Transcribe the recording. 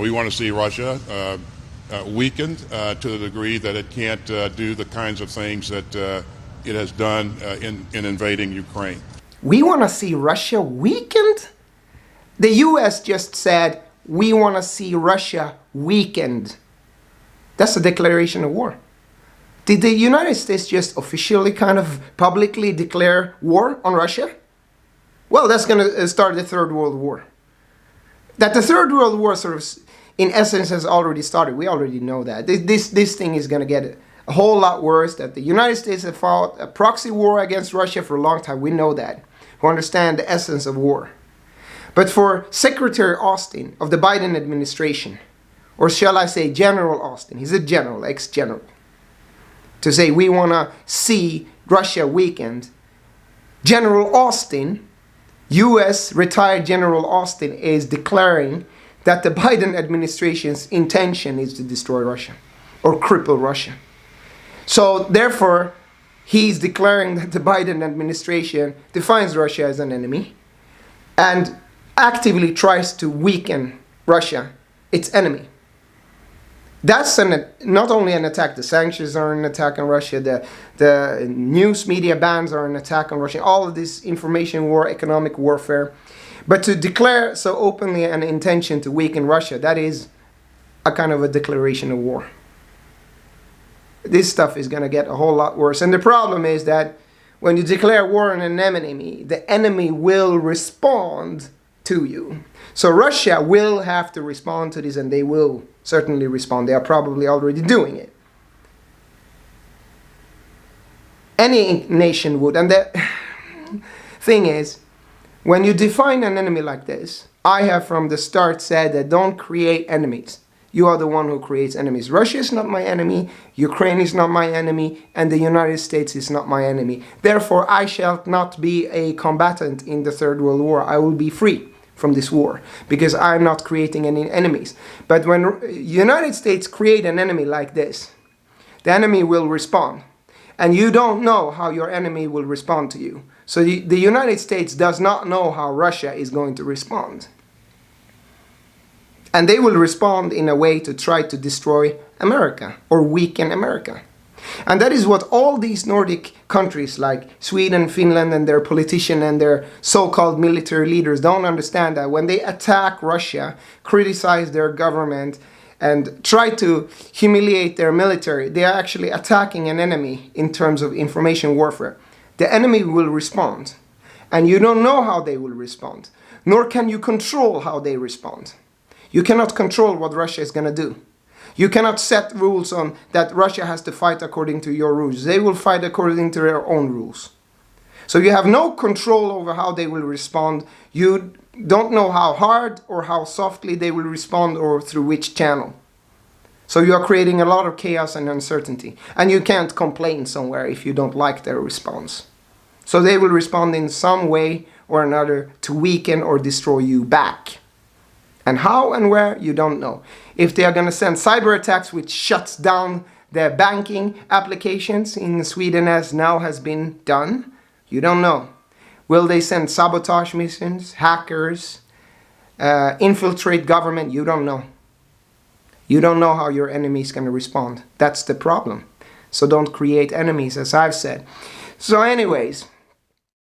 We want to see Russia weakened to the degree that it can't do the kinds of things that it has done in invading Ukraine. We want to see Russia weakened? The US just said, we want to see Russia weakened. That's a declaration of war. Did the United States just officially kind of publicly declare war on Russia? Well, that's going to start the Third World War. That the Third World War sort of, in essence, has already started. We already know that. This thing is going to get a whole lot worse. That the United States have fought a proxy war against Russia for a long time. We know that. We understand the essence of war. But for Secretary Austin of the Biden administration, or shall I say General Austin, he's a general, ex-general, to say we want to see Russia weakened, General Austin, US retired General Austin, is declaring that the Biden administration's intention is to destroy Russia or cripple Russia. So therefore, he's declaring that the Biden administration defines Russia as an enemy and actively tries to weaken Russia, its enemy. That's not only an attack, the sanctions are an attack on Russia, the news media bans are an attack on Russia, all of this information war, economic warfare. But to declare so openly an intention to weaken Russia, that is a kind of a declaration of war. This stuff is going to get a whole lot worse. And the problem is that when you declare war on an enemy, the enemy will respond to you. So Russia will have to respond to this, and they will certainly respond. They are probably already doing it. Any nation would. And the thing is, when you define an enemy like this, I have from the start said that don't create enemies. You are the one who creates enemies. Russia is not my enemy, Ukraine is not my enemy, and the United States is not my enemy. Therefore, I shall not be a combatant in the Third World War. I will be free from this war because I'm not creating any enemies. But when the United States create an enemy like this, the enemy will respond. And you don't know how your enemy will respond to you. So the United States does not know how Russia is going to respond. And they will respond in a way to try to destroy America or weaken America. And that is what all these Nordic countries like Sweden, Finland, and their politicians and their so-called military leaders don't understand, that when they attack Russia, criticize their government, and try to humiliate their military, they are actually attacking an enemy in terms of information warfare. The enemy will respond, and you don't know how they will respond, nor can you control how they respond. You cannot control what Russia is going to do. You cannot set rules on that Russia has to fight according to your rules. They will fight according to their own rules. So you have no control over how they will respond. You don't know how hard or how softly they will respond or through which channel. So you are creating a lot of chaos and uncertainty. And you can't complain somewhere if you don't like their response. So they will respond in some way or another to weaken or destroy you back. And how and where, you don't know. If they are going to send cyber attacks which shuts down their banking applications in Sweden as now has been done, you don't know. Will they send sabotage missions, hackers, infiltrate government? You don't know. You don't know how your enemy is going to respond. That's the problem. So don't create enemies, as I've said. So anyways,